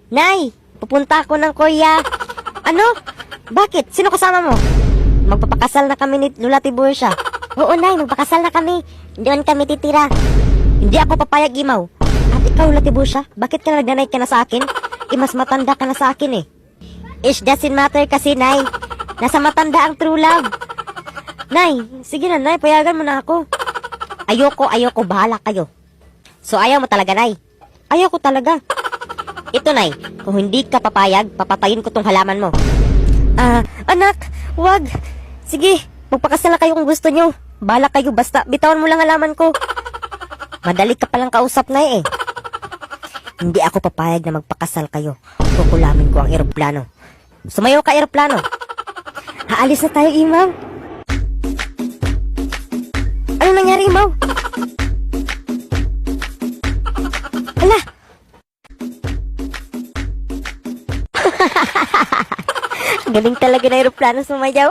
Nay, pupunta ako ng Korea. Ano? Bakit? Sino kasama mo? Magpapakasal na kami ni Lola Tiburcia. Oo, Nay, magpakasal na kami. Doon kami titira. Hindi ako papayag, Imaw. At ikaw, Lola Tiburcia, bakit ka nagdanay ka na sa akin? Mas matanda ka na sa akin eh. It doesn't matter kasi, Nay. Nasa matanda ang true love. Nay, sige na, Nay, payagan mo na ako. Ayoko, bahala kayo. So ayaw mo talaga, Nay? Ayaw ko talaga. Ito, Nay, kung hindi ka papayag, papatayin ko tong halaman mo. Anak, wag. Sige, magpakasal na kayo kung gusto nyo. Bahala kayo, basta bitawan mo lang halaman ko. Madali ka palang kausap, Nay eh. Hindi ako papayag na magpakasal kayo. Kukulamin ko ang eroplano. Sumayaw ka, eroplano. Haalis na tayo, Imaw. Ano nangyari, Imaw? Ala! Galing talaga na eroplano sumayaw.